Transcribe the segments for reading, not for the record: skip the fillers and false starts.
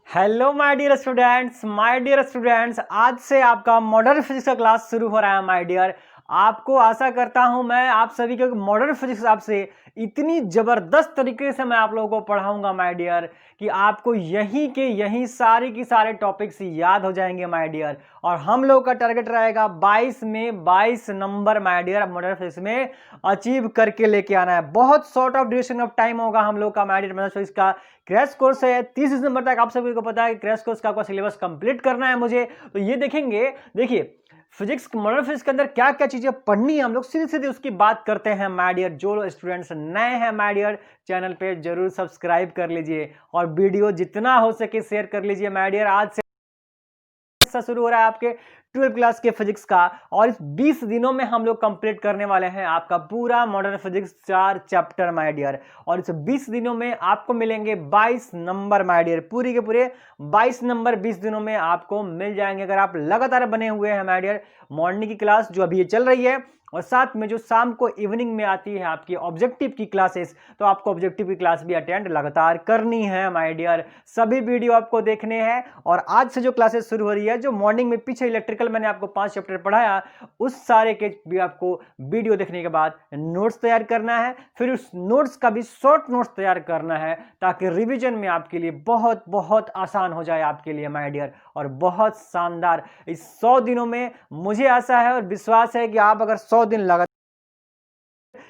My dear students, आज से आपका मॉडर्न फिजिक्स का क्लास शुरू हो रहा है। माय डियर, आपको आशा करता हूं मैं आप सभी को मॉडर्न फिजिक्स आपसे इतनी जबरदस्त तरीके से मैं आप लोगों को पढ़ाऊंगा माय डियर कि आपको यहीं सारे की सारे टॉपिक्स याद हो जाएंगे माय डियर। और हम लोग का टारगेट रहेगा 22 में 22 number my dear modern physics में अचीव करके लेके आना है। बहुत short of duration of time होगा हम लोग का माय डियर मॉडर्न फिजिक्स का क्रैश कोर्स है। 30 दिसंबर तक आप सभी को पता है कि क्रैश कोर्स का आपका सिलेबस कंप्लीट करना है मुझे। तो ये देखेंगे, देखिए फिजिक्स मॉडर्न फिजिक्स के अंदर क्या क्या चीजें पढ़नी है, हम लोग सीधे सीधे उसकी बात करते हैं माय डियर। जो स्टूडेंट्स नए हैं माय डियर, चैनल पे जरूर सब्सक्राइब कर लीजिए और वीडियो जितना हो सके शेयर कर लीजिए माय डियर। आज से शुरू हो रहा है आपके 12th क्लास के फिजिक्स का और इस 20 दिनों में हम लोग कंप्लीट करने वाले हैं आपका पूरा modern physics 4 chapter my dear. और इस 20 दिनों में आपको मिलेंगे 22 नंबर माय डियर, पूरी के पूरे 22 नंबर 20 दिनों में आपको मिल जाएंगे अगर आप लगातार बने हुए हैं माय डियर। मॉर्निंग की क्लास जो अभी ये चल रही है और साथ में जो शाम को इवनिंग में आती है आपकी ऑब्जेक्टिव की क्लासेस, तो आपको ऑब्जेक्टिव की क्लास भी अटेंड लगातार करनी है माय डियर। सभी वीडियो आपको देखने हैं और आज से जो क्लासेस शुरू हो रही है, जो मॉर्निंग में पीछे इलेक्ट्रिकल मैंने आपको 5 चैप्टर पढ़ाया, उस सारे के भी आपको वीडियो देखने के बाद नोट्स तैयार करना है। फिर उस नोट्स का भी शॉर्ट नोट्स तैयार करना है ताकि रिवीजन में आपके लिए बहुत बहुत आसान हो जाए आपके लिए माय डियर। और बहुत शानदार इस 100 दिनों में मुझे आशा है और विश्वास है कि आप अगर 100 दिन लगातार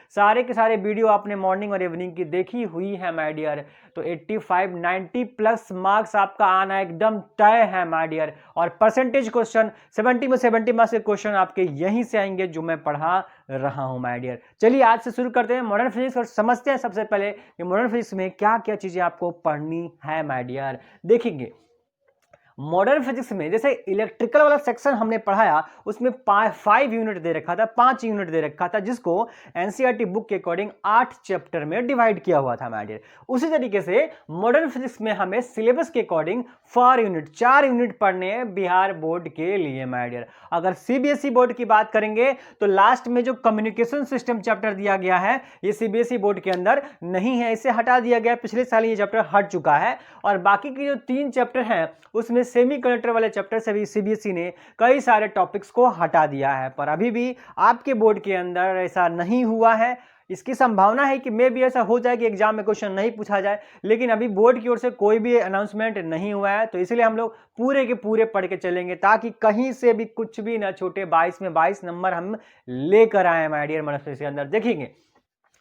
सारे के सारे वीडियो आपने मॉर्निंग और इवनिंग की देखी हुई है माय डियर, तो 85 90 प्लस मार्क्स आपका आना एकदम तय है माय डियर। और परसेंटेज क्वेश्चन 70 में 70 मार्क्स के क्वेश्चन आपके यहीं से आएंगे जो मैं पढ़ा रहा हूं माय डियर। चलिए आज से शुरू करते हैं मॉडर्न फिजिक्स और समझते हैं सबसे पहले कि मॉडर्न फिजिक्स में क्या क्या चीजें आपको पढ़नी है माय डियर। देखेंगे मॉडर्न फिजिक्स में जैसे इलेक्ट्रिकल वाला सेक्शन हमने पढ़ाया, उसमें 5 यूनिट दे रखा था, 5 यूनिट दे रखा था, जिसको एनसीईआरटी बुक के अकॉर्डिंग 8 चैप्टर में डिवाइड किया हुआ था माय डियर। उसी तरीके से मॉडर्न फिजिक्स में हमें सिलेबस के अकॉर्डिंग 4 यूनिट पढ़ने हैं बिहार बोर्ड के लिए माय डियर। अगर सीबीएसई बोर्ड की बात करेंगे तो लास्ट में जो कम्युनिकेशन सिस्टम चैप्टर दिया गया है, ये सीबीएसई बोर्ड के अंदर नहीं है, इसे हटा दिया गया, पिछले साल ये चैप्टर हट चुका है। और बाकी के जो 3 चैप्टर हैं उसमें सेमीकंडक्टर वाले चैप्टर से भी सीबीएसई ने कई सारे टॉपिक्स को हटा दिया है। पर अभी भी आपके बोर्ड के अंदर ऐसा नहीं हुआ है। इसकी संभावना है कि मे भी ऐसा हो जाए कि एग्जाम में क्वेश्चन नहीं पूछा जाए, लेकिन अभी बोर्ड की ओर से कोई भी अनाउंसमेंट नहीं हुआ है। तो इसलिए हम लोग पूरे के पूरे पढ़ के चलेंगे ताकि कहीं से भी कुछ भी ना छूटे। 22 में 22 नंबर हम लेकर आए माय डियर मॉडर्न के अंदर। देखेंगे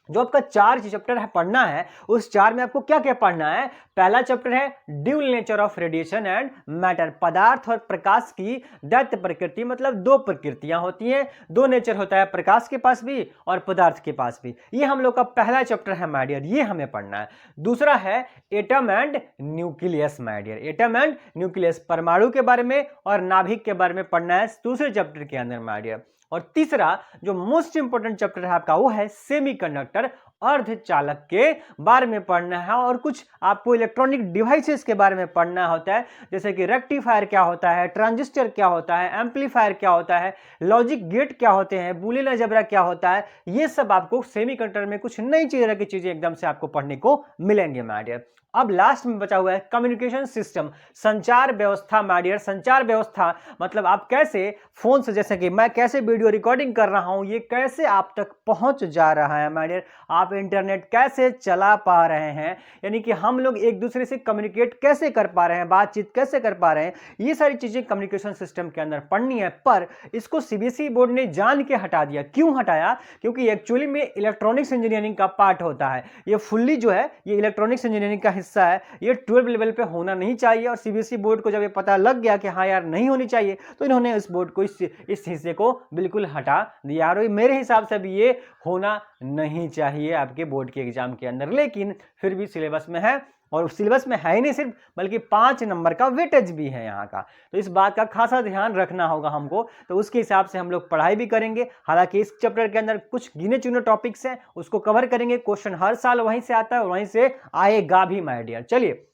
जो आपका 4 चैप्टर है पढ़ना है, उस 4 में आपको क्या क्या पढ़ना है। पहला चैप्टर है dual nature of radiation and matter, पदार्थ और प्रकाश की दैत्य प्रकृति, मतलब 2 प्रकृतियां होती हैं, 2 नेचर होता है प्रकाश के पास भी और पदार्थ के पास भी। ये हम लोग का पहला चैप्टर है माय डियर, ये हमें पढ़ना है। दूसरा है atom and nucleus my dear, atom and nucleus, परमाणु के बारे में और नाभिक के बारे में पढ़ना है दूसरे चैप्टर के अंदर माय डियर। और तीसरा जो मोस्ट इंपोर्टेंट चैप्टर है आपका, वो है सेमीकंडक्टर, अर्धचालक के बारे में पढ़ना है। और कुछ आपको इलेक्ट्रॉनिक डिवाइसेस के बारे में पढ़ना होता है, जैसे कि रेक्टिफायर क्या होता है, ट्रांजिस्टर क्या होता है, एम्पलीफायर क्या होता है, लॉजिक गेट क्या होते हैं, बूलियन अलजेब्रा क्या होता है। ये सब आपको सेमीकंडक्टर में कुछ नई चीजें एकदम से आपको पढ़ने को मिलेंगे माय डियर। अब लास्ट में बचा हुआ है कम्युनिकेशन सिस्टम, संचार व्यवस्था माय डियर। संचार व्यवस्था मतलब आप कैसे फोन से, जैसे कि मैं कैसे वीडियो रिकॉर्डिंग कर रहा हूं, ये कैसे आप तक पहुंच जा रहा है माय डियर। आप इंटरनेट कैसे चला पा रहे हैं, यानी कि हम लोग एक दूसरे से कम्युनिकेट कैसे कर पा रहे हैं, बातचीत कैसे कर पा रहे हैं, ये सारी चीजें कम्युनिकेशन सिस्टम के अंदर पढ़नी है। पर इसको सीबीएसई बोर्ड ने जान के हटा दिया। क्यों हटाया? क्योंकि एक्चुअली में इलेक्ट्रॉनिक्स इंजीनियरिंग का पार्ट होता है, ये फुल्ली जो है ये इलेक्ट्रॉनिक्स इंजीनियरिंग का हिस्सा है, ये 12 लेवल पे होना नहीं चाहिए। और सीबीएसई बोर्ड को जब ये पता लग गया कि हाँ यार नहीं होनी चाहिए, तो इन्होंने इस बोर्ड को इस हिस्से को बिल्कुल हटा दिया। और मेरे हिसाब से भी ये होना नहीं चाहिए आपके बोर्ड के एग्जाम के अंदर, लेकिन फिर भी सिलेबस में है। और सिलेबस में है ही नहीं सिर्फ, बल्कि 5 नंबर का वेटेज भी है यहाँ का, तो इस बात का खासा ध्यान रखना होगा हमको। तो उसके हिसाब से हम लोग पढ़ाई भी करेंगे। हालांकि इस चैप्टर के अंदर कुछ गिने चुने टॉपिक्स हैं, उसको कवर करेंगे। क्वेश्चन हर साल वहीं से आता है और वहीं से आएगा भी माय डियर। चलिए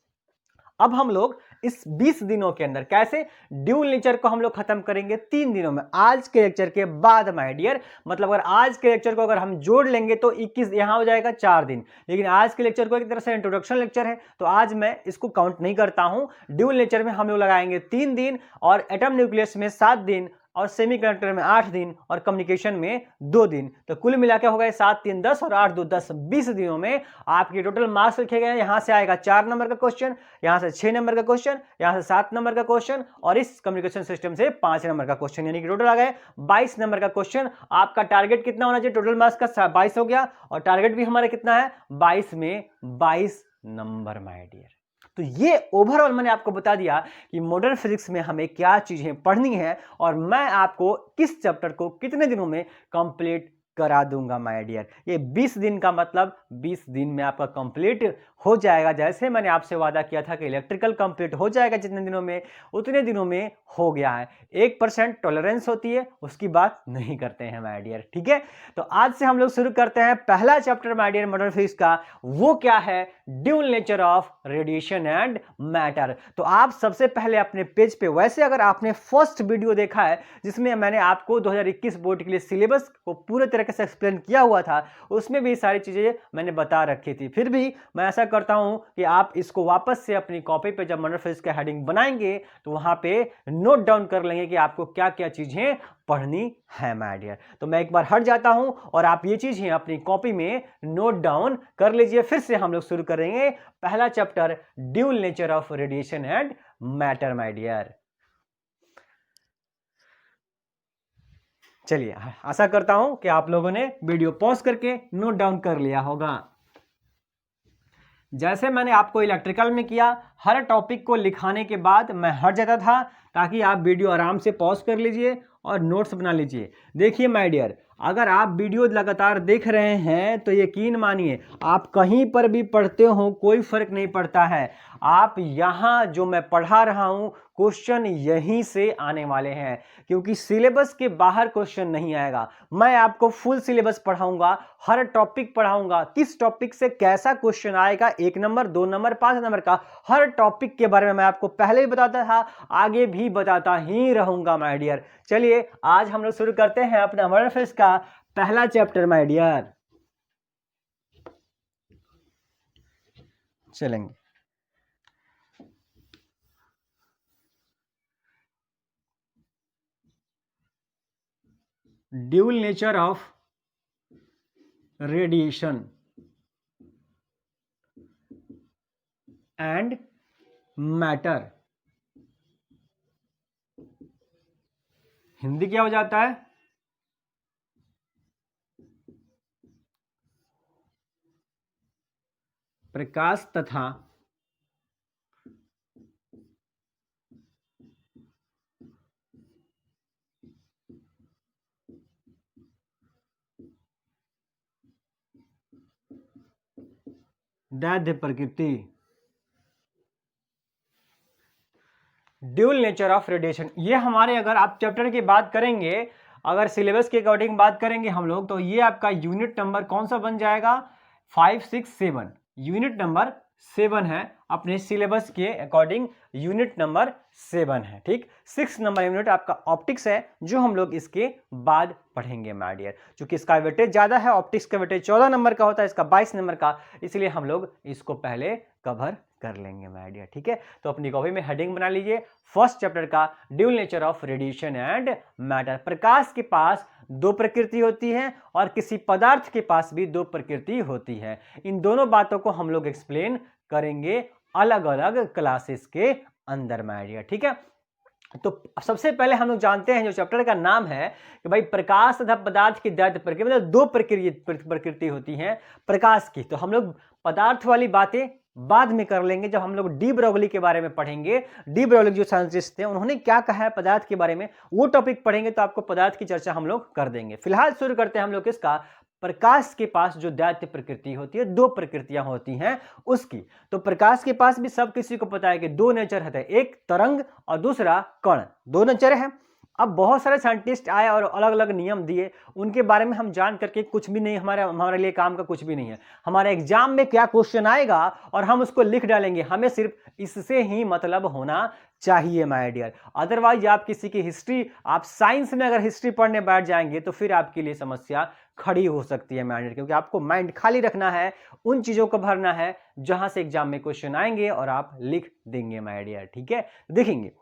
अब हम लोग इस 20 दिनों के अंदर। कैसे? ड्यूल नेचर को हम लोग खत्म करेंगे 3 दिनों में, आज के लेक्चर के बाद माय डियर। मतलब अगर आज के लेक्चर को अगर हम जोड़ लेंगे तो 21 यहां हो जाएगा 4 दिन, लेकिन आज के लेक्चर को एक तरह से इंट्रोडक्शन लेक्चर है तो आज मैं इसको काउंट नहीं करता हूं। ड्यूल नेचर में हम लोग लगाएंगे 3 दिन, और एटम न्यूक्लियस में 7 दिन, और सेमीकंडक्टर में 8 दिन, और कम्युनिकेशन में 2 दिन। तो कुल मिला के हो गए 7 3 10 और 8 2 10, 20 दिनों में आपके टोटल मार्क्स लिखे गए हैं। यहां से आएगा 4 नंबर का क्वेश्चन, यहां से 6 नंबर का क्वेश्चन, यहां से 7 नंबर का क्वेश्चन, और इस कम्युनिकेशन सिस्टम से 5 नंबर का क्वेश्चन, यानी कि टोटल आ गए 22 नंबर का क्वेश्चन। आपका टारगेट कितना होना चाहिए? टोटल मार्क्स का 22 हो गया, और टारगेट भी हमारा कितना है? 22 में 22 नंबर माय डियर। तो ये ओवरऑल मैंने आपको बता दिया कि मॉडर्न फिजिक्स में हमें क्या चीजें पढ़नी है, और मैं आपको किस चैप्टर को कितने दिनों में कंप्लीट करा दूंगा माय डियर। ये 20 दिन का मतलब 20 दिन में आपका कंप्लीट हो जाएगा। जैसे मैंने आपसे वादा किया था कि इलेक्ट्रिकल कंप्लीट हो जाएगा जितने दिनों में, उतने दिनों में हो गया है। 1% टॉलरेंस होती है, उसकी बात नहीं करते हैं माय डियर, ठीक है। तो आज से हम लोग शुरू करते हैं पहला chapter my dear modern physics का। वो क्या है? Dual nature of radiation and matter. तो आप सबसे पहले अपने पेज पे, वैसे अगर आपने फर्स्ट वीडियो देखा है जिसमें मैंने आपको 2021 बोर्ड के लिए सिलेबस को पूरे तरीके से एक्सप्लेन किया हुआ था, उसमें भी सारी चीजें मैंने बता रखी थी। फिर भी मैं ऐसा करता हूं कि आप इसको वापस से अपनी कॉपी पे जब मॉडर्न फिजिक्स का हेडिंग बनाएंगे तो वहां पे नोट डाउन कर लेंगे कि आपको क्या क्या चीजें पढ़नी है माय डियर। तो मैं एक बार हट जाता हूं और आप ये चीजें अपनी कॉपी में नोट डाउन कर लीजिए। फिर से हम लोग शुरू करेंगे पहला chapter, dual nature of radiation and matter my dear. चलिए, आशा करता हूं कि आप लोगों ने वीडियो पॉज करके नोट डाउन कर लिया होगा। जैसे मैंने आपको इलेक्ट्रिकल में किया, हर टॉपिक को लिखाने के बाद मैं हट जाता था ताकि आप वीडियो आराम से पॉज कर लीजिए और नोट्स बना लीजिए। देखिए माय डियर, अगर आप वीडियो लगातार देख रहे हैं तो यकीन मानिए आप कहीं पर भी पढ़ते हो कोई फर्क नहीं पड़ता है। आप यहाँ जो मैं पढ़ा रहा हूँ क्वेश्चन यहीं से आने वाले हैं, क्योंकि सिलेबस के बाहर क्वेश्चन नहीं आएगा। मैं आपको फुल सिलेबस पढ़ाऊंगा, हर टॉपिक पढ़ाऊंगा, किस टॉपिक से कैसा क्वेश्चन आएगा, 1 नंबर 2 नंबर 5 नंबर का, हर टॉपिक के बारे में मैं आपको पहले ही बताता था, आगे भी बताता ही रहूंगा माय डियर। चलिए आज हम लोग शुरू करते हैं अपना मॉडर्न फिजिक्स का पहला चैप्टर माय डियर। चलेंगे। Dual nature of radiation and matter. Hindi क्या हो जाता है? प्रकाश तथा दैध्य प्रकृति। ड्यूल नेचर ऑफ रेडिएशन, ये हमारे, अगर आप चैप्टर की बात करेंगे, अगर सिलेबस के अकॉर्डिंग बात करेंगे हम लोग, तो ये आपका यूनिट नंबर कौन सा बन जाएगा? 5 6 7। यूनिट नंबर 7 है, अपने सिलेबस के अकॉर्डिंग यूनिट नंबर 7 है, ठीक। 6 नंबर यूनिट आपका ऑप्टिक्स है, जो हम लोग इसके बाद पढ़ेंगे माय डियर। चूंकि इसका वेटेज ज्यादा है, ऑप्टिक्स का वेटेज 14 नंबर का होता है, इसका 22 नंबर का, इसलिए हम लोग इसको पहले कवर कर लेंगे माय डियर, ठीक है। तो अपनी कॉपी में हेडिंग बना लीजिए फर्स्ट चैप्टर का, dual nature of radiation and matter. प्रकाश के पास 2 प्रकृति होती है और किसी पदार्थ के पास भी 2 प्रकृति होती है। इन दोनों बातों को हम लोग एक्सप्लेन करेंगे अलग अलग क्लासेस के अंदर माय डियर, ठीक है। तो सबसे पहले हम लोग जानते हैं जो चैप्टर का नाम है कि भाई प्रकाश तथा पदार्थ की दैध्य प्रकृति, मतलब 2 प्रकृति होती हैं प्रकाश की। तो हम लोग पदार्थ वाली बातें बाद में कर लेंगे जब हम लोग डी ब्रोगली के बारे में पढ़ेंगे। डी ब्रोगली जो साइंटिस्ट थे उन्होंने क्या कहा है पदार्थ के बारे में, वो टॉपिक पढ़ेंगे तो आपको पदार्थ की चर्चा हम लोग कर देंगे। फिलहाल शुरू करते हैं हम लोग किसका? प्रकाश के पास जो दैत्य प्रकृति होती है, 2 प्रकृतियां होती हैं उसकी। तो प्रकाश के पास भी सब किसी को पता है कि 2 नेचर होते हैं, एक तरंग और दूसरा कण, 2 नेचर है। अब बहुत सारे साइंटिस्ट आए और अलग अलग नियम दिए, उनके बारे में हम जान करके कुछ भी नहीं, हमारे लिए काम का कुछ भी नहीं है। हमारे एग्जाम में क्या क्वेश्चन आएगा और हम उसको लिख डालेंगे, हमें सिर्फ इससे ही मतलब होना चाहिए माय डियर। अदरवाइज आप किसी की हिस्ट्री, आप साइंस में अगर हिस्ट्री पढ़ने बैठ जाएंगे तो फिर आपके लिए समस्या खड़ी हो सकती है माय डियर, क्योंकि आपको माइंड खाली रखना है, उन चीजों को भरना है जहां से एग्जाम में क्वेश्चन आएंगे और आप लिख देंगे माय डियर। ठीक है, देखेंगे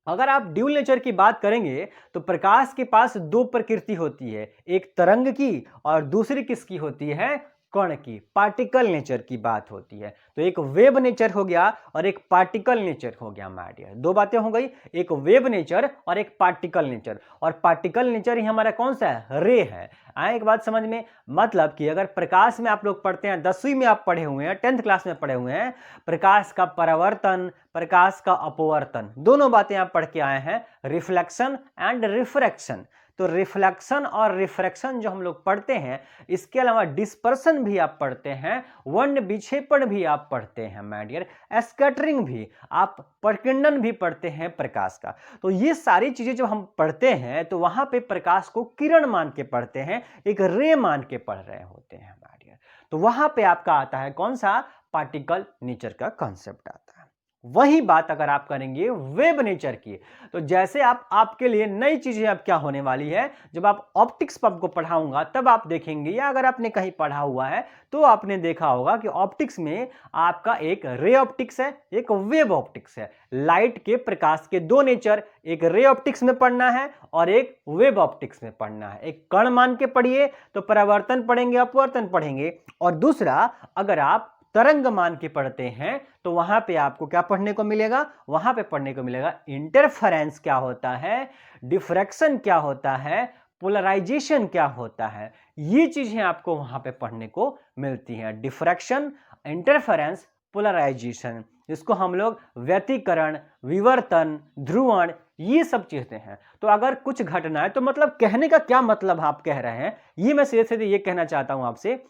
अगर आप ड्यूल नेचर की बात करेंगे तो प्रकाश के पास दो प्रकृति होती है, एक तरंग की और दूसरी किसकी होती है, कण की, पार्टिकल नेचर की बात होती है। तो एक वेव नेचर हो गया और एक पार्टिकल नेचर हो गया माय डियर, दो बातें हो गई, एक वेव नेचर और एक पार्टिकल नेचर। और पार्टिकल नेचर ही हमारा कौन सा है, रे है। आए एक बात समझ में, मतलब कि अगर प्रकाश में आप लोग पढ़ते हैं, 10वीं में आप पढ़े हुए हैं, 10th क्लास में पढ़े हुए हैं, प्रकाश का परावर्तन, प्रकाश का अपवर्तन, दोनों बातें आप पढ़ के आए हैं, रिफ्लेक्शन एंड रिफ्रैक्शन। तो रिफ्लेक्शन और रिफ्रैक्शन जो हम लोग पढ़ते हैं, इसके अलावा डिस्पर्सन भी आप पढ़ते हैं, वर्ण विक्षेपण भी आप पढ़ते हैं माय डियर, स्कैटरिंग भी, आप प्रकीर्णन भी पढ़ते हैं प्रकाश का। तो ये सारी चीजें जब हम पढ़ते हैं तो वहां पे प्रकाश को किरण मान के पढ़ते हैं, एक रे मान के पढ़ रहे होते हैं माय डियर। तो वहां पे आपका आता है कौन सा, पार्टिकल नेचर का कॉन्सेप्ट आता है। वही बात अगर आप करेंगे वेव नेचर की, तो जैसे आपके लिए नई चीजें अब क्या होने वाली है, जब आप ऑप्टिक्स पर आपको पढ़ाऊंगा तब आप देखेंगे, या अगर आपने कहीं पढ़ा हुआ है तो आपने देखा होगा कि ऑप्टिक्स में आपका एक रे ऑप्टिक्स है, एक वेव ऑप्टिक्स है। लाइट के, प्रकाश के दो नेचर, एक रे ऑप्टिक्स में पढ़ना है और एक वेव ऑप्टिक्स में पढ़ना है। एक कण मान के पढ़िए तो परावर्तन पढ़ेंगे, अपवर्तन पढ़ेंगे, और दूसरा अगर आप तरंग मान के पढ़ते हैं तो वहां पे आपको क्या पढ़ने को मिलेगा, वहां पे पढ़ने को मिलेगा इंटरफेरेंस क्या होता है, डिफ्रैक्शन क्या होता है, पोलराइजेशन क्या होता है। ये चीजें आपको वहां पे पढ़ने को मिलती हैं, डिफ्रैक्शन, इंटरफेरेंस, पोलराइजेशन, जिसको हम लोग व्यतिकरण, विवर्तन, ध्रुवण, ये सब चीजें हैं। तो अगर कुछ घटनाएं, तो मतलब कहने का क्या मतलब आप कह रहे हैं, ये मैं सीधे सीधे ये कहना चाहता हूं आपसे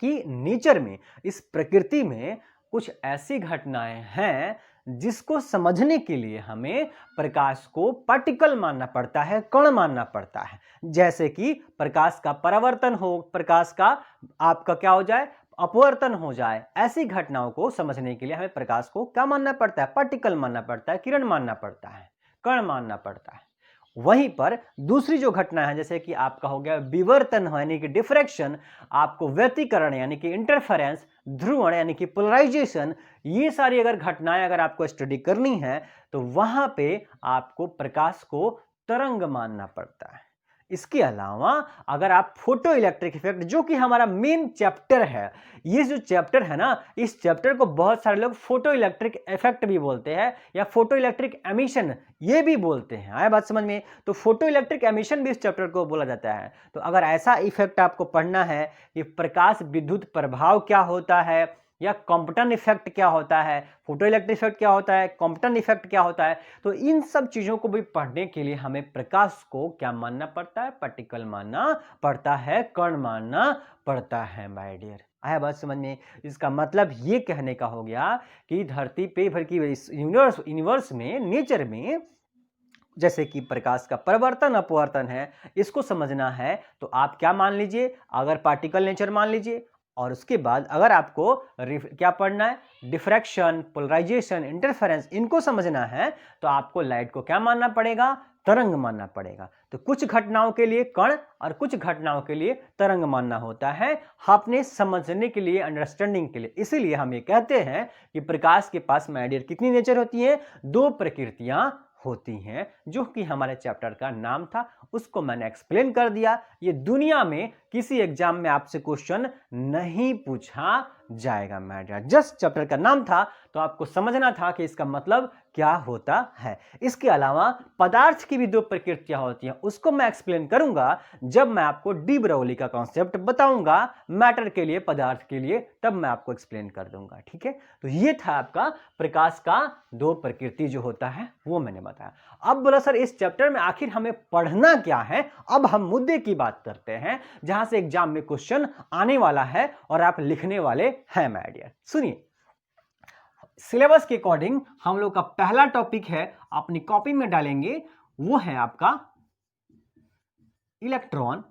कि नेचर में, इस प्रकृति में कुछ ऐसी घटनाएं हैं जिसको समझने के लिए हमें प्रकाश को पार्टिकल मानना पड़ता है, कण मानना पड़ता है। जैसे कि प्रकाश का परावर्तन हो, प्रकाश का आपका क्या हो जाए, अपवर्तन हो जाए, ऐसी घटनाओं को समझने के लिए हमें प्रकाश को क्या मानना पड़ता है, पार्टिकल मानना पड़ता है, किरण मानना पड़ता है, कण मानना पड़ता है। वहीं पर दूसरी जो घटना है, जैसे कि आपका हो गया विवर्तन यानी कि डिफ्रैक्शन, आपको व्यतिकरण यानी कि इंटरफेरेंस, ध्रुवण यानी कि पोलराइजेशन, ये सारी अगर घटनाएं अगर आपको स्टडी करनी है तो वहां पे आपको प्रकाश को तरंग मानना पड़ता है। इसके अलावा अगर आप फोटो इलेक्ट्रिक इफेक्ट, जो कि हमारा मेन चैप्टर है, ये जो चैप्टर है ना, इस चैप्टर को बहुत सारे लोग फोटो इलेक्ट्रिक इफेक्ट भी बोलते हैं या फोटो इलेक्ट्रिक एमिशन ये भी बोलते हैं। आया बात समझ में, तो फोटो इलेक्ट्रिक एमिशन भी इस चैप्टर को बोला जाता है। तो अगर ऐसा इफेक्ट आपको पढ़ना है कि प्रकाश विद्युत प्रभाव क्या होता है, या कॉम्पटन इफेक्ट क्या होता है, फोटो इलेक्ट्रिक इफेक्ट क्या होता है, कॉम्पटन इफेक्ट क्या होता है, तो इन सब चीजों को भी पढ़ने के लिए हमें प्रकाश को क्या मानना पड़ता है, पार्टिकल मानना पड़ता है, कण मानना पड़ता है माय डियर। आया बात समझ में। इसका मतलब ये कहने का हो गया कि धरती पे भर की यूनिवर्स में, नेचर में, जैसे कि प्रकाश का परिवर्तन अपवर्तन है, इसको समझना है तो आप क्या मान लीजिए, अगर पार्टिकल नेचर मान लीजिए, और उसके बाद अगर आपको क्या पढ़ना है, डिफ्रैक्शन, पोलराइजेशन, इंटरफेरेंस, इनको समझना है तो आपको लाइट को क्या मानना पड़ेगा, तरंग मानना पड़ेगा। तो कुछ घटनाओं के लिए कण और कुछ घटनाओं के लिए तरंग मानना होता है, अपने समझने के लिए, अंडरस्टैंडिंग के लिए। इसीलिए हम ये कहते हैं कि प्रकाश के पास माय डियर कितनी नेचर होती है, दो प्रकृतियां होती हैं, जो कि हमारे चैप्टर का नाम था, उसको मैंने एक्सप्लेन कर दिया। ये दुनिया में किसी एग्जाम में आपसे क्वेश्चन नहीं पूछा जाएगा माय डियर, जस्ट चैप्टर का नाम था तो आपको समझना था कि इसका मतलब क्या होता है। इसके अलावा पदार्थ की भी दो प्रकृतियां होती हैं, उसको मैं एक्सप्लेन करूंगा जब मैं आपको डी ब्रोगली का कॉन्सेप्ट बताऊंगा, मैटर के लिए, पदार्थ के लिए, तब मैं आपको एक्सप्लेन कर दूंगा। ठीक है, तो ये था आपका प्रकाश का दो प्रकृति जो होता है, वो मैंने बताया। अब बोला सर इस चैप्टर में आखिर हमें पढ़ना क्या है, अब हम मुद्दे की बात करते हैं जहां से एग्जाम में क्वेश्चन आने वाला है और आप लिखने वाले हैं माय डियर। सुनिए, सिलेबस के अकॉर्डिंग हम लोग का पहला टॉपिक है, अपनी कॉपी में डालेंगे, वो है आपका इलेक्ट्रॉन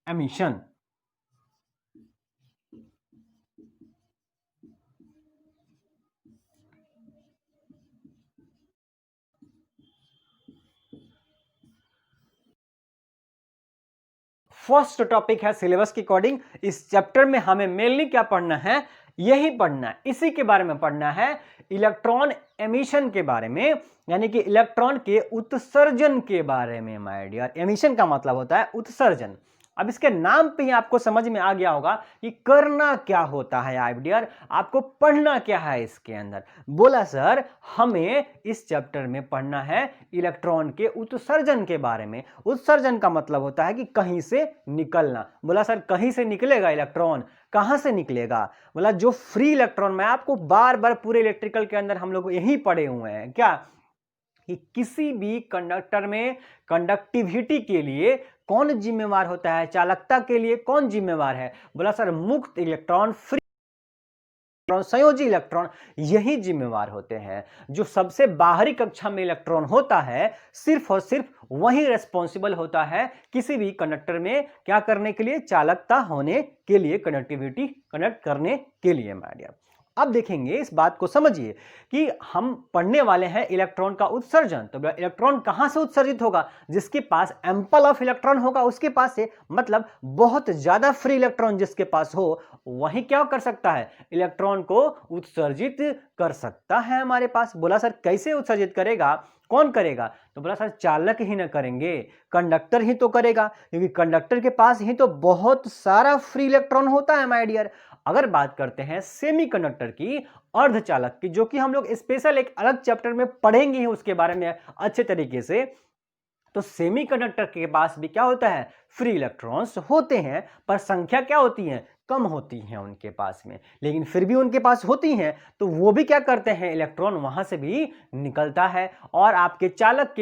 एमिशन। फर्स्ट टॉपिक है सिलेबस के अकॉर्डिंग, इस चैप्टर में हमें मेनली क्या पढ़ना है, यही पढ़ना है, इसी के बारे में पढ़ना है, इलेक्ट्रॉन एमिशन के बारे में, यानी कि इलेक्ट्रॉन के उत्सर्जन के बारे में माय डियर। एमिशन का मतलब होता है उत्सर्जन। अब इसके नाम पे ही आपको समझ में आ गया होगा कि करना क्या होता है माय डियर, आपको पढ़ना क्या है इसके अंदर। बोला सर हमें इस चैप्टर में पढ़ना है इलेक्ट्रॉन के उत्सर्जन के बारे में। उत्सर्जन का मतलब होता है कि कहीं से निकलना। बोला सर कहीं से निकलेगा इलेक्ट्रॉन, कहां से निकलेगा? बोला जो फ्री इलेक्ट्रॉन, मैं आपको बार बार पूरे इलेक्ट्रिकल के अंदर हम लोग यही पढ़े हुए हैं क्या, कि किसी भी कंडक्टर में कंडक्टिविटी के लिए कौन जिम्मेवार होता है, चालकता के लिए कौन जिम्मेवार है? बोला सर मुक्त इलेक्ट्रॉन, फ्री इलेक्ट्रॉन, संयोजी इलेक्ट्रॉन, यही जिम्मेवार होते हैं। जो सबसे बाहरी कक्षा में इलेक्ट्रॉन होता है सिर्फ और सिर्फ वही रेस्पॉन्सिबल होता है किसी भी कंडक्टर में क्या करने के लिए, चालकता होने के लिए, कंडक्टिविटी कनेक्ट करने के लिए माय डियर। अब देखेंगे, इस बात को समझिए कि हम पढ़ने वाले हैं इलेक्ट्रॉन का उत्सर्जन। तो इलेक्ट्रॉन कहां से उत्सर्जित होगा? जिसके पास एम्पल ऑफ इलेक्ट्रॉन होगा उसके पास से, मतलब बहुत ज्यादा फ्री इलेक्ट्रॉन जिसके पास हो वही क्या कर सकता है, इलेक्ट्रॉन को उत्सर्जित कर सकता है हमारे पास। बोला सर कैसे उत्सर्जित करेगा, कौन करेगा? तो बोला सर चालक ही ना करेंगे, कंडक्टर ही तो करेगा, क्योंकि कंडक्टर के पास ही तो बहुत सारा फ्री इलेक्ट्रॉन होता है माय डियर। अगर बात करते हैं सेमीकंडक्टर की, अर्धचालक की, जो कि हम लोग स्पेशल एक अलग चैप्टर में पढ़ेंगे ही उसके बारे में अच्छे तरीके से, तो सेमीकंडक्टर के पास भी क्या होता है, फ्री इलेक्ट्रॉन्स होते हैं, पर संख्या क्या होती है, कम होती हैं उनके पास में, लेकिन फिर भी उनके पास होती हैं। तो वो भी क्या करते हैं, इलेक्ट्रॉन वहां से भी निकलता है। और आपके चालक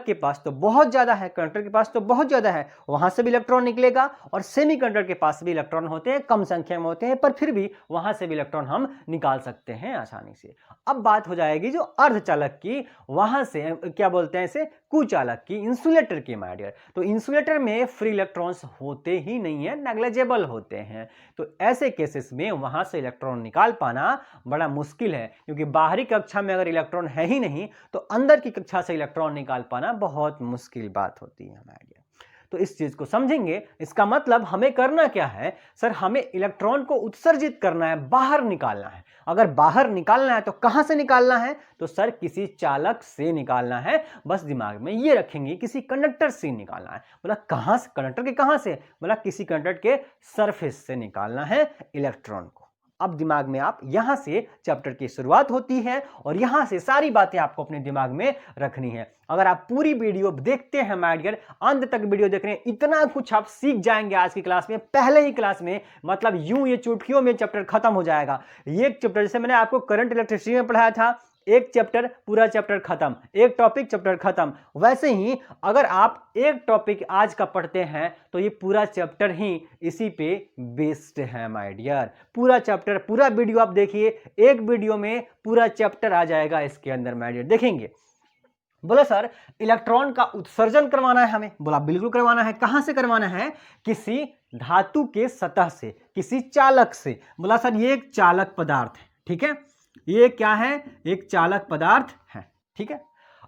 के पास तो बहुत ज्यादा है, कंडक्टर के पास तो बहुत ज्यादा है, वहां से भी इलेक्ट्रॉन निकलेगा। और सेमीकंडक्टर के पास भी इलेक्ट्रॉन होते हैं, कम संख्या में होते हैं, पर फिर भी वहां से भी इलेक्ट्रॉन हम निकाल सकते हैं आसानी से। अब बात हो जाएगी जो अर्धचालक की, वहां से क्या बोलते हैं इसे, कुचालक की, इंसुलेटर की माय डियर। तो इंसुलेटर में फ्री इलेक्ट्रॉन्स होते ही नहीं है, नेग्लिजिबल होते हैं। तो ऐसे केसेस में वहां से इलेक्ट्रॉन निकाल पाना बड़ा मुश्किल है, क्योंकि बाहरी कक्षा में अगर इलेक्ट्रॉन है ही नहीं तो अंदर की कक्षा से इलेक्ट्रॉन निकाल पाना बहुत मुश्किल बात होती है हमारे लिए। तो इस चीज को समझेंगे। इसका मतलब हमें करना क्या है सर, हमें इलेक्ट्रॉन को उत्सर्जित करना है, बाहर निकालना है। अगर बाहर निकालना है तो कहां से निकालना है, तो सर किसी चालक से निकालना है। बस दिमाग में ये रखेंगे, किसी कंडक्टर से निकालना है। बोला कहां से, कंडक्टर के कहां से? बोला किसी कंडक्टर के सरफेस से निकालना है इलेक्ट्रॉन को। अब दिमाग में आप यहां से चैप्टर की शुरुआत होती है और यहां से सारी बातें आपको अपने दिमाग में रखनी है। अगर आप पूरी वीडियो देखते हैं माय डियर, अंत तक वीडियो देख रहे हैं, इतना कुछ आप सीख जाएंगे आज की क्लास में, पहले ही क्लास में, मतलब यूं ये चुटकियों में चैप्टर खत्म हो जाएगा। ये चैप्टर जैसे मैंने आपको करंट इलेक्ट्रिसिटी में पढ़ाया था, एक चैप्टर पूरा चैप्टर खत्म, एक टॉपिक चैप्टर खत्म, वैसे ही अगर आप एक टॉपिक आज का पढ़ते हैं तो ये पूरा चैप्टर ही इसी पे बेस्ड है माय डियर। पूरा चैप्टर, पूरा वीडियो आप देखिए, एक वीडियो में पूरा चैप्टर आ जाएगा इसके अंदर माय डियर, देखेंगे। बोला सर इलेक्ट्रॉन का उत्सर्जन करवाना है हमें। बोला बिल्कुल करवाना है। कहां से करवाना है? किसी धातु के सतह से, किसी चालक से। बोला सर ये एक चालक पदार्थ है, ठीक है, ये क्या है, एक चालक पदार्थ है, ठीक है।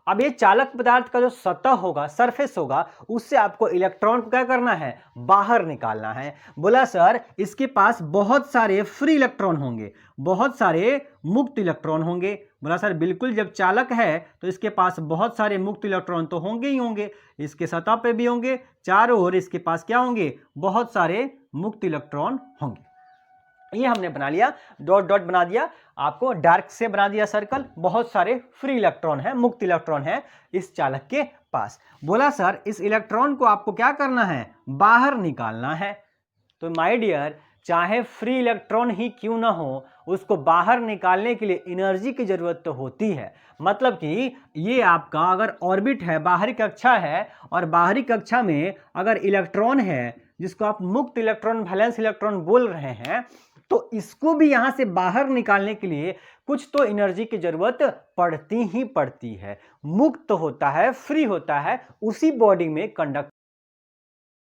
अब ये चालक पदार्थ का जो सतह होगा, सरफेस होगा, उससे आपको इलेक्ट्रॉन को क्या करना है, बाहर निकालना है। बोला सर इसके पास बहुत सारे फ्री इलेक्ट्रॉन होंगे, बहुत सारे मुक्त इलेक्ट्रॉन होंगे। बोला सर बिल्कुल, जब चालक है तो इसके पास बहुत सारे मुक्त इलेक्ट्रॉन तो होंगे ही होंगे, इसके सतह पे भी होंगे, चारों ओर इसके पास क्या होंगे, बहुत सारे मुक्त इलेक्ट्रॉन होंगे। ये हमने बना लिया, डॉट डॉट बना दिया, आपको डार्क से बना दिया सर्कल। बहुत सारे फ्री इलेक्ट्रॉन है, मुक्त इलेक्ट्रॉन है इस चालक के पास। बोला सर इस इलेक्ट्रॉन को आपको क्या करना है, बाहर निकालना है। तो माय डियर चाहे फ्री इलेक्ट्रॉन ही क्यों ना हो, उसको बाहर निकालने के लिए एनर्जी की जरूरत तो होती है। मतलब कि ये आपका अगर ऑर्बिट है, बाहरी कक्षा है, और बाहरी कक्षा में अगर इलेक्ट्रॉन है जिसको आप मुक्त इलेक्ट्रॉन, वैलेंस इलेक्ट्रॉन बोल रहे हैं, तो इसको भी यहां से बाहर निकालने के लिए कुछ तो एनर्जी की जरूरत पड़ती ही पड़ती है। मुक्त होता है, फ्री होता है उसी बॉडी में कंडक्ट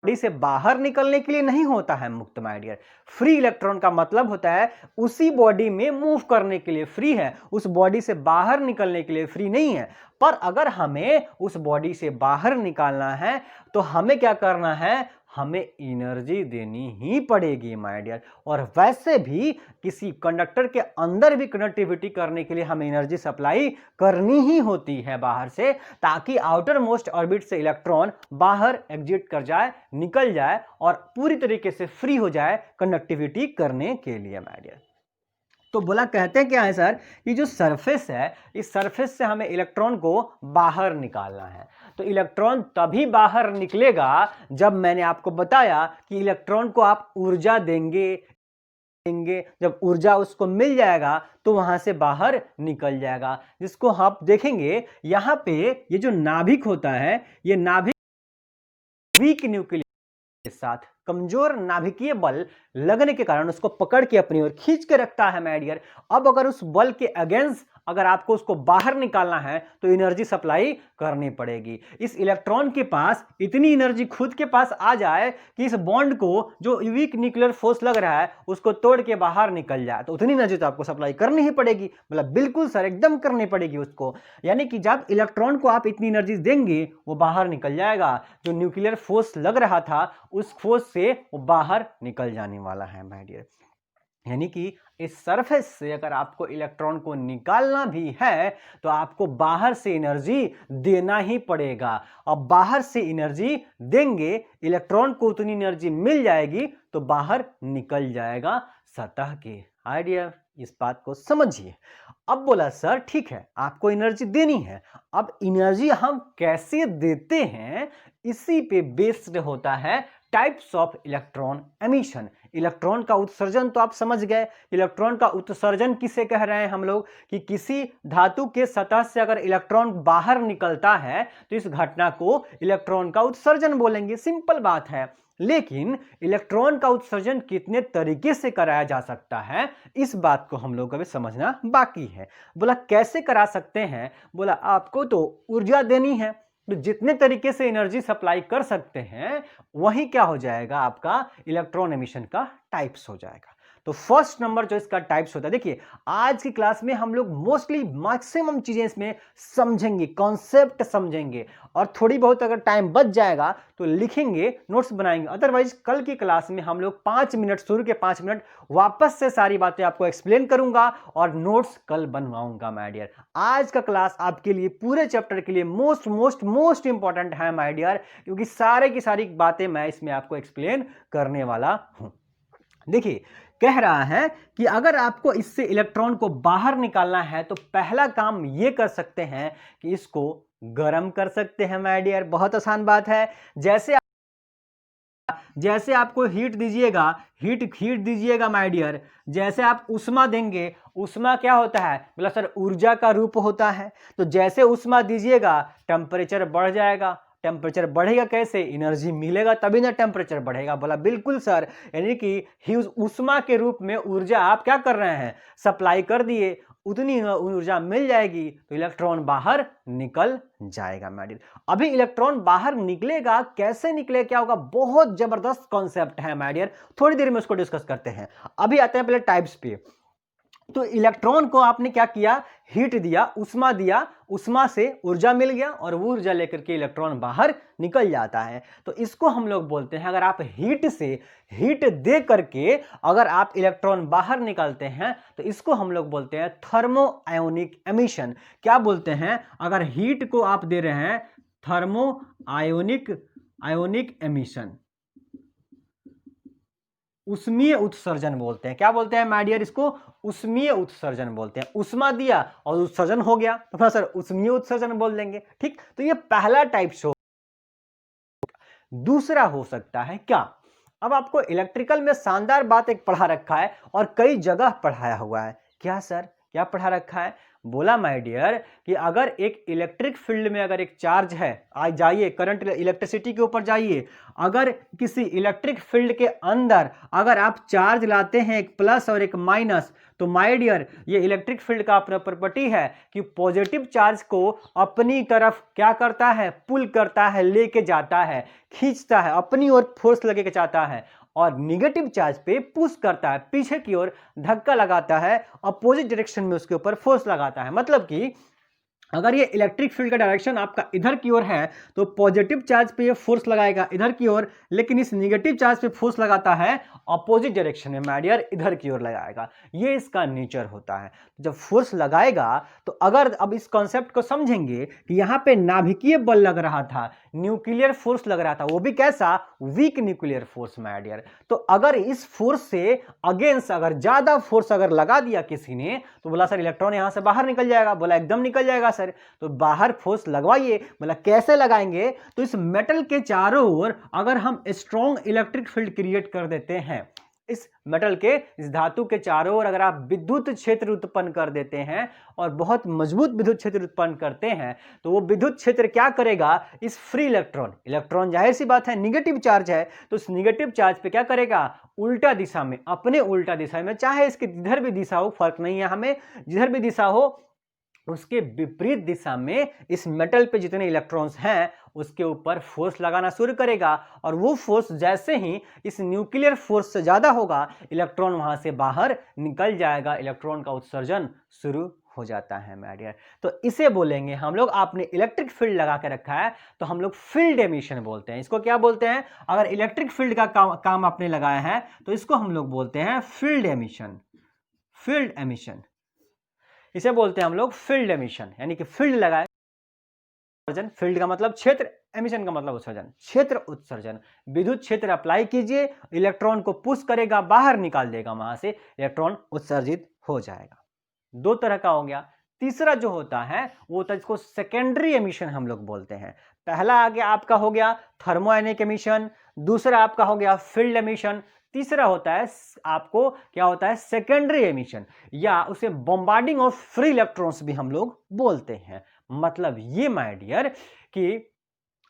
बॉडी से बाहर निकलने के लिए नहीं होता है मुक्त माय डियर। फ्री इलेक्ट्रॉन का मतलब होता है उसी बॉडी में मूव करने के लिए फ्री है, उस बॉडी से बाहर निकलने के लिए फ्री नहीं है। पर अगर हमें उस बॉडी से बाहर निकालना है तो हमें क्या करना है, हमें एनर्जी देनी ही पड़ेगी माय डियर। और वैसे भी किसी कंडक्टर के अंदर भी कनेक्टिविटी करने के लिए हमें एनर्जी सप्लाई करनी ही होती है बाहर से, ताकि आउटर मोस्ट ऑर्बिट से इलेक्ट्रॉन बाहर एग्जिट कर जाए, निकल जाए और पूरी तरीके से फ्री हो जाए कंडक्टिविटी करने के लिए माय डियर। तो बोला कहते हैं क्या है सर, ये जो सरफेस है इस सरफेस से हमें इलेक्ट्रॉन को बाहर निकालना है। तो इलेक्ट्रॉन तभी बाहर निकलेगा जब मैंने आपको बताया कि इलेक्ट्रॉन को आप ऊर्जा देंगे, जब ऊर्जा उसको मिल जाएगा तो वहां से बाहर निकल जाएगा, जिसको आप देखेंगे यहां पे ये जो नाभिक होता है, ये नाभिक वीक न्यूक्लियस के साथ कमजोर नाभिकीय बल लगने के कारण उसको पकड़ के अपनी ओर खींच के रखता है माय डियर। अब अगर उस बल के अगेंस्ट अगर आपको उसको बाहर निकालना है तो एनर्जी सप्लाई करनी पड़ेगी। इस इलेक्ट्रॉन के पास इतनी एनर्जी खुद के पास आ जाए कि इस बॉन्ड को जो वीक न्यूक्लियर फोर्स लग रहा है उसको तोड़ के बाहर निकल जाए, तो उतनी एनर्जी तो आपको सप्लाई करनी ही पड़ेगी। मतलब बिल्कुल सर एकदम करनी पड़ेगी उसको, यानी कि जब इलेक्ट्रॉन को आप इतनी एनर्जी देंगे वो बाहर निकल जाएगा, जो न्यूक्लियर फोर्स लग रहा था उस फोर्स से वो बाहर निकल जाने वाला है माय डियर। यानी कि इस सरफेस से अगर आपको इलेक्ट्रॉन को निकालना भी है तो आपको बाहर से एनर्जी देना ही पड़ेगा। अब बाहर से एनर्जी देंगे, इलेक्ट्रॉन को उतनी एनर्जी मिल जाएगी तो बाहर निकल जाएगा सतह के। आइडिया, इस बात को समझिए। अब बोला सर ठीक है आपको एनर्जी देनी है, अब एनर्जी हम कैसे देते हैं इसी पे बेस्ड होता है types of electron emission. Electron का उत्सर्जन तो आप समझ गए, इलेक्ट्रॉन का उत्सर्जन किसे कह रहे हैं हम लोग, कि किसी धातु के सतह से अगर इलेक्ट्रॉन बाहर निकलता है तो इस घटना को इलेक्ट्रॉन का उत्सर्जन बोलेंगे, सिंपल बात है। लेकिन इलेक्ट्रॉन का उत्सर्जन कितने तरीके से कराया जा सकता है इस बात को हम लोग को भी समझना बाकी है। बोला कैसे करा सकते हैं, बोला आपको तो ऊर्जा देनी है, तो जितने तरीके से एनर्जी सप्लाई कर सकते हैं वही क्या हो जाएगा आपका इलेक्ट्रॉन एमिशन का टाइप्स हो जाएगा। तो फर्स्ट नंबर जो इसका टाइप्स होता है, देखिए आज की क्लास में हम लोग मोस्टली मैक्सिमम चीजें इसमें समझेंगे, कॉन्सेप्ट समझेंगे, और थोड़ी बहुत अगर टाइम बच जाएगा तो लिखेंगे, नोट्स बनाएंगे। अदरवाइज कल की क्लास में हम लोग 5 मिनट, शुरू के 5 मिनट वापस से सारी बातें आपको एक्सप्लेन करूंगा और नोट्स कल बनवाऊंगा माय डियर। आज का क्लास आपके लिए पूरे चैप्टर के लिए मोस्ट मोस्ट मोस्ट इंपॉर्टेंट है माय डियर, क्योंकि सारे की सारी बातें मैं इसमें आपको एक्सप्लेन करने वाला हूं। देखिए कह रहा है कि अगर आपको इससे इलेक्ट्रॉन को बाहर निकालना है तो पहला काम ये कर सकते हैं कि इसको गर्म कर सकते हैं माय डियर। बहुत आसान बात है, जैसे आपको हीट दीजिएगा, हीट दीजिएगा माय डियर, जैसे आप उष्मा देंगे, उष्मा क्या होता है, बोला सर ऊर्जा का रूप होता है, तो जैसे उष्मा दीजिएगा टेम्परेचर बढ़ जाएगा। टेम्परेचर बढ़ेगा कैसे, एनर्जी मिलेगा तभी ना टेम्परेचर बढ़ेगा। बोला बिल्कुल सर, यानी कि उष्मा के रूप में ऊर्जा आप क्या कर रहे हैं, सप्लाई कर दिए, उतनी ऊर्जा मिल जाएगी तो इलेक्ट्रॉन बाहर निकल जाएगा माय डियर। अभी इलेक्ट्रॉन बाहर निकलेगा, कैसे निकले, क्या होगा, बहुत जबरदस्त कॉन्सेप्ट है माय डियर, थोड़ी देर में उसको डिस्कस करते हैं। अभी आते हैं पहले टाइप्स पे। तो इलेक्ट्रॉन को आपने क्या किया, हीट दिया, उष्मा दिया, उष्मा से ऊर्जा मिल गया और वो ऊर्जा लेकर के इलेक्ट्रॉन बाहर निकल जाता है। तो इसको हम लोग बोलते हैं, अगर आप हीट दे करके अगर आप इलेक्ट्रॉन बाहर निकालते हैं तो इसको हम लोग बोलते हैं थर्मो आयोनिक एमिशन। क्या बोलते हैं, अगर हीट को आप दे रहे हैं थर्मो आयोनिक एमिशन, उष्मीय उत्सर्जन बोलते हैं। क्या बोलते हैं माय डियर, इसको उष्मीय उत्सर्जन बोलते हैं। उष्मा दिया और उत्सर्जन हो गया तो सर उष्मीय उत्सर्जन बोल देंगे, ठीक। तो ये पहला टाइप हो। दूसरा हो सकता है क्या, अब आपको इलेक्ट्रिकल में शानदार बात एक पढ़ा रखा है और कई जगह पढ़ाया हुआ है। क्या सर, क्या पढ़ा रखा है, बोला माय डियर कि अगर एक इलेक्ट्रिक फील्ड में अगर एक चार्ज है, आज जाइए करंट इलेक्ट्रिसिटी के ऊपर जाइए, अगर किसी इलेक्ट्रिक फील्ड के अंदर अगर आप चार्ज लाते हैं एक प्लस और एक माइनस, तो माय डियर ये इलेक्ट्रिक फील्ड का अपना प्रॉपर्टी है कि पॉजिटिव चार्ज को अपनी तरफ क्या करता है, पुल करता है, लेके जाता है, खींचता है, अपनी ओर फोर्स लगे के जाता है, और निगेटिव चार्ज पे पुश करता है, पीछे की ओर धक्का लगाता है, अपोजिट डायरेक्शन में उसके ऊपर फोर्स लगाता है। मतलब कि अगर ये इलेक्ट्रिक फील्ड का डायरेक्शन आपका इधर की ओर है तो पॉजिटिव चार्ज पे ये फोर्स लगाएगा इधर की ओर, लेकिन इस निगेटिव चार्ज पे फोर्स लगाता है अपोजिट डायरेक्शन में, माय डियर इधर की ओर लगाएगा। ये इसका नेचर होता है। जब फोर्स लगाएगा तो अगर अब इस कॉन्सेप्ट को समझेंगे कि यहाँ पे नाभिकीय बल लग रहा था, न्यूक्लियर फोर्स लग रहा था, वो भी कैसा, weak nuclear force my dear. तो अगर इस फोर्स से अगेंस्ट अगर ज्यादा फोर्स अगर लगा दिया किसी ने, तो बोला सर इलेक्ट्रॉन यहां से बाहर निकल जाएगा, बोला एकदम निकल जाएगा सर। तो बाहर फोर्स लगवाइए, बोला कैसे लगाएंगे, तो इस मेटल के चारों ओर अगर हम स्ट्रॉन्ग इलेक्ट्रिक फील्ड क्रिएट कर देते हैं, इस मेटल के, इस धातु के चारों ओर अगर आप विद्युत क्षेत्र उत्पन्न कर देते हैं और बहुत मजबूत विद्युत क्षेत्र उत्पन्न करते हैं, तो वो विद्युत क्षेत्र क्या करेगा, इस फ्री इलेक्ट्रॉन जाहिर सी बात है निगेटिव चार्ज है, तो इस निगेटिव चार्ज पे क्या करेगा, उल्टा दिशा में, अपने उल्टा दिशा में, चाहे इसकी जिधर भी दिशा हो फर्क नहीं है हमें, जिधर भी दिशा हो उसके विपरीत दिशा में इस मेटल पे जितने इलेक्ट्रॉन्स हैं उसके ऊपर फोर्स लगाना शुरू करेगा, और वो फोर्स जैसे ही इस न्यूक्लियर फोर्स से ज्यादा होगा, इलेक्ट्रॉन वहां से बाहर निकल जाएगा, इलेक्ट्रॉन का उत्सर्जन शुरू हो जाता है माय डियर। तो इसे बोलेंगे हम लोग, आपने इलेक्ट्रिक फील्ड लगा के रखा है तो हम लोग फील्ड एमिशन बोलते हैं। इसको क्या बोलते हैं, अगर इलेक्ट्रिक फील्ड का काम आपने लगाया है तो इसको हम लोग बोलते हैं फील्ड एमिशन। फील्ड एमिशन इसे बोलते हैं हम लोग फील्ड एमिशन, यानी कि फील्ड लगाए, फील्ड का मतलब क्षेत्र, एमिशन का मतलब उत्सर्जन, क्षेत्र उत्सर्जन। विद्युत क्षेत्र अप्लाई कीजिए, इलेक्ट्रॉन को पुश करेगा, बाहर निकाल देगा, वहां से इलेक्ट्रॉन उत्सर्जित हो जाएगा। दो तरह का हो गया। तीसरा जो होता है वो होता है जिसको सेकेंडरी एमिशन हम लोग बोलते हैं। पहला आ गया आपका हो गया थर्मोआयनिक एमिशन, दूसरा आपका हो गया फील्ड एमिशन, तीसरा होता है आपको क्या होता है, सेकेंडरी एमिशन, या उसे बॉम्बार्डिंग ऑफ फ्री इलेक्ट्रॉन्स भी हम लोग बोलते हैं। मतलब ये माय डियर कि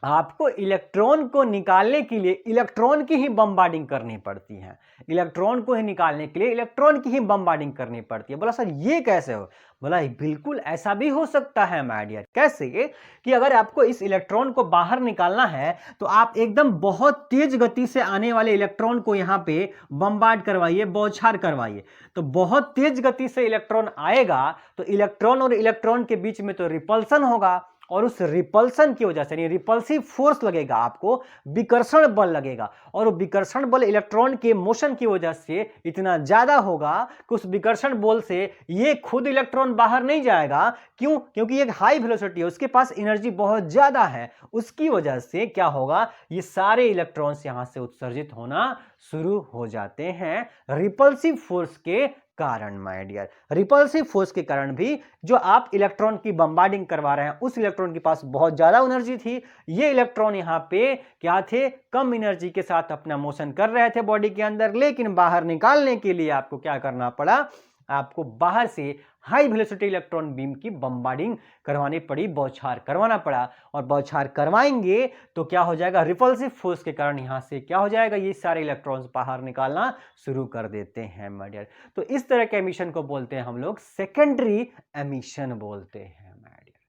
आपको इलेक्ट्रॉन को निकालने के लिए इलेक्ट्रॉन की ही बम्बार्डिंग करनी पड़ती है, इलेक्ट्रॉन को ही निकालने के लिए इलेक्ट्रॉन की ही बम्बार्डिंग करनी पड़ती है। बोला सर ये कैसे हो, बोला बिल्कुल ऐसा भी हो सकता है माय डियर। कैसे कि अगर आपको इस इलेक्ट्रॉन को बाहर निकालना है तो आप एकदम बहुत तेज गति से आने वाले इलेक्ट्रॉन को यहां पे बम्बार्ड करवाइए, बौछार करवाइए, तो बहुत तेज गति से इलेक्ट्रॉन आएगा, तो इलेक्ट्रॉन और इलेक्ट्रॉन के बीच में तो रिपल्सन होगा, और उस रिपल्सन की वजह से रिपल्सिव फोर्स लगेगा, आपको विकर्षण बल लगेगा, और वो विकर्षण बल इलेक्ट्रॉन के मोशन की वजह से इतना ज्यादा होगा कि उस विकर्षण बल से ये खुद इलेक्ट्रॉन बाहर नहीं जाएगा। क्यों? क्योंकि एक हाई वेलोसिटी है, उसके पास एनर्जी बहुत ज्यादा है, उसकी वजह से क्या होगा, ये सारे इलेक्ट्रॉन्स यहां से उत्सर्जित होना शुरू हो जाते हैं रिपल्सिव फोर्स के कारण माय डियर। रिपल्सिव फोर्स के कारण भी जो आप इलेक्ट्रॉन की बम्बार्डिंग करवा रहे हैं उस इलेक्ट्रॉन के पास बहुत ज्यादा एनर्जी थी, ये इलेक्ट्रॉन यहाँ पे क्या थे, कम एनर्जी के साथ अपना मोशन कर रहे थे बॉडी के अंदर, लेकिन बाहर निकालने के लिए आपको क्या करना पड़ा, आपको बाहर से हाई वेलोसिटी इलेक्ट्रॉन बीम की बम्बार्डिंग करवानी पड़ी, बौछार करवाना पड़ा, और बौछार करवाएंगे तो क्या हो जाएगा, रिपल्सिव फोर्स के कारण यहां से क्या हो जाएगा, ये सारे इलेक्ट्रॉन्स बाहर निकालना शुरू कर देते हैं माय डियर। तो इस तरह के एमिशन को बोलते हैं हम लोग सेकेंडरी एमिशन बोलते हैं माय डियर।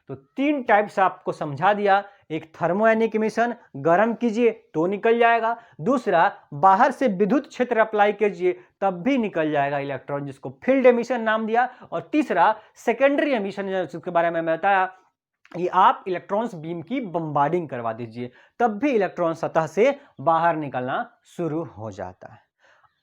तो तीन टाइप्स आपको समझा दिया, एक थर्मोआयनिक एमिशन, गर्म कीजिए तो निकल जाएगा, दूसरा बाहर से विद्युत क्षेत्र अप्लाई कीजिए तब भी निकल जाएगा इलेक्ट्रॉन, जिसको फील्ड एमिशन नाम दिया, और तीसरा सेकेंडरी एमिशन जिसके बारे में मैं बताया कि आप इलेक्ट्रॉन्स बीम की बम्बार्डिंग करवा दीजिए तब भी इलेक्ट्रॉन सतह से बाहर निकलना शुरू हो जाता है।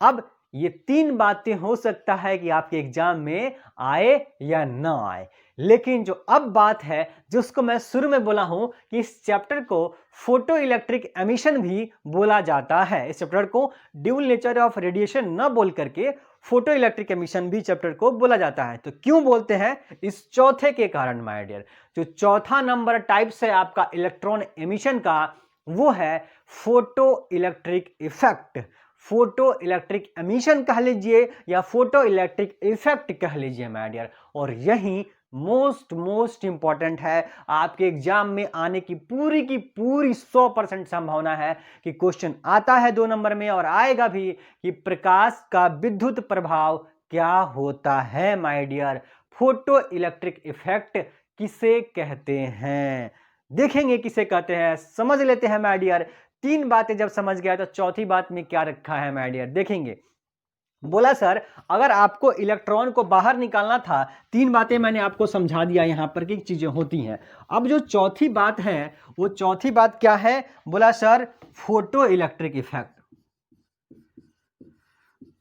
अब ये तीन बातें हो सकता है कि आपके एग्जाम में आए या ना आए, लेकिन जो अब बात है जिसको मैं शुरू में बोला हूं कि इस चैप्टर को फोटो इलेक्ट्रिक एमिशन भी बोला जाता है, इस चैप्टर को ड्यूल नेचर ऑफ रेडिएशन न बोल करके फोटो इलेक्ट्रिक एमिशन भी चैप्टर को बोला जाता है। तो क्यों बोलते हैं, इस चौथे के कारण माय डियर। जो चौथा नंबर टाइप से आपका इलेक्ट्रॉन एमिशन का वो है photo electric effect. Photo electric emission कह लीजिए या फोटो इलेक्ट्रिक इफेक्ट कह लीजिए माय डियर। और यही मोस्ट इंपॉर्टेंट है, आपके एग्जाम में आने की पूरी 100% संभावना है कि क्वेश्चन आता है 2 नंबर में और आएगा भी कि प्रकाश का विद्युत प्रभाव क्या होता है my dear. Photo electric effect किसे कहते हैं, देखेंगे किसे कहते हैं, समझ लेते हैं माय डियर। 3 बातें जब समझ गया तो चौथी बात में क्या रखा है माय डियर, देखेंगे। बोला सर अगर आपको इलेक्ट्रॉन को बाहर निकालना था, 3 बातें मैंने आपको समझा दिया यहां पर कि चीजें होती हैं। अब जो चौथी बात है वो चौथी बात क्या है, बोला sir photo electric effect.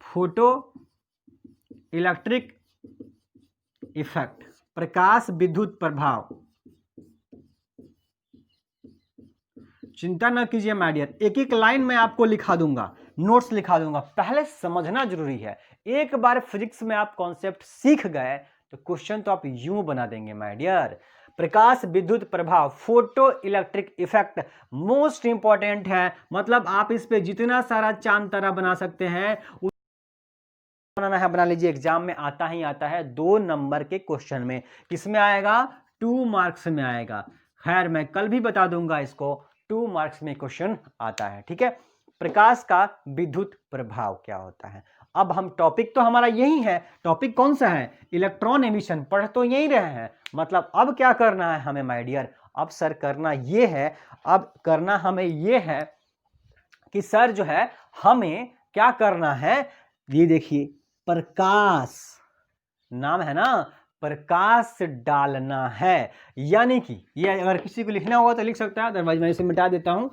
Photo electric effect, प्रकाश विद्युत प्रभाव। चिंता न कीजिए माय डियर, एक एक लाइन में आपको लिखा दूंगा, नोट्स लिखा दूंगा, पहले समझना जरूरी है। एक बार फिजिक्स में आप कॉन्सेप्ट सीख गए तो क्वेश्चन तो आप यूं बना देंगे माय डियर। प्रकाश विद्युत प्रभाव, photo electric effect most important है, मतलब आप इस पे जितना सारा चांद तारा बना सकते हैं बनाना है बना लीजिए, एग्जाम में आता ही आता है 2 नंबर के क्वेश्चन में। किसमें आएगा, 2 मार्क्स में आएगा। खैर मैं कल भी बता दूंगा इसको, 2 मार्क्स में क्वेश्चन आता है, ठीक है। प्रकाश का विद्युत प्रभाव क्या होता है। अब हम टॉपिक तो हमारा यही है, टॉपिक कौन सा है, इलेक्ट्रॉन एमिशन, पढ़ तो यही रहे हैं। मतलब अब क्या करना है हमें माय डियर, अब सर करना ये है, अब करना हमें ये है कि सर जो है हमें क्या करना है, ये देखिए प्रकाश नाम है ना, प्रकाश डालना है। यानी कि ये अगर किसी को लिखना होगा तो लिख सकता है, अदरवाइज मैं इसे मिटा देता हूं।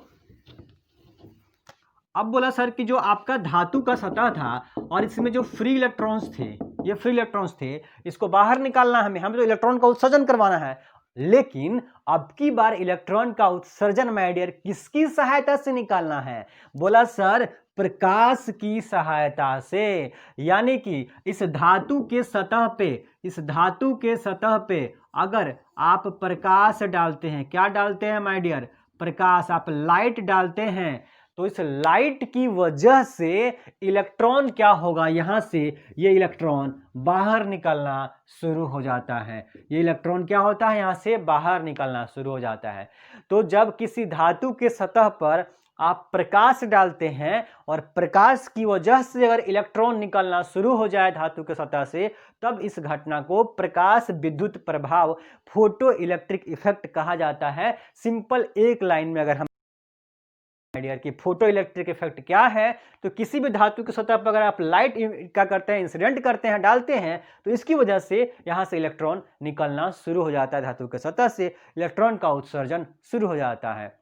अब बोला सर कि जो आपका धातु का सतह था और इसमें जो फ्री इलेक्ट्रॉन्स थे, ये फ्री इलेक्ट्रॉन्स थे, इसको बाहर निकालना है हमें तो इलेक्ट्रॉन का उत्सर्जन करवाना है। लेकिन अब की बार इलेक्ट्रॉन का उत्सर्जन माय डियर किसकी सहायता से निकालना है, बोला सर प्रकाश की सहायता से। यानी कि इस धातु के सतह पे, इस धातु के सतह पे अगर आप प्रकाश डालते हैं, क्या डालते हैं माय डियर, प्रकाश, आप लाइट डालते हैं, तो इस लाइट की वजह से इलेक्ट्रॉन क्या होगा, यहां से ये इलेक्ट्रॉन बाहर निकलना शुरू हो जाता है। ये इलेक्ट्रॉन क्या होता है, यहां से बाहर निकलना शुरू हो जाता है। तो जब किसी धातु के सतह पर आप प्रकाश डालते हैं और प्रकाश की वजह से अगर इलेक्ट्रॉन निकलना शुरू हो जाए धातु के सतह से, तब इस घटना को प्रकाश विद्युत प्रभाव, फोटो इलेक्ट्रिक इफेक्ट कहा जाता है। सिंपल एक लाइन में अगर हम डियर की फोटो इलेक्ट्रिक इफेक्ट क्या है, तो किसी भी धातु की सतह पर अगर आप लाइट क्या करते हैं, इंसिडेंट करते हैं, डालते हैं, तो इसकी वजह से यहां से इलेक्ट्रॉन निकलना शुरू हो जाता है, धातु के सतह से इलेक्ट्रॉन का उत्सर्जन शुरू हो जाता है।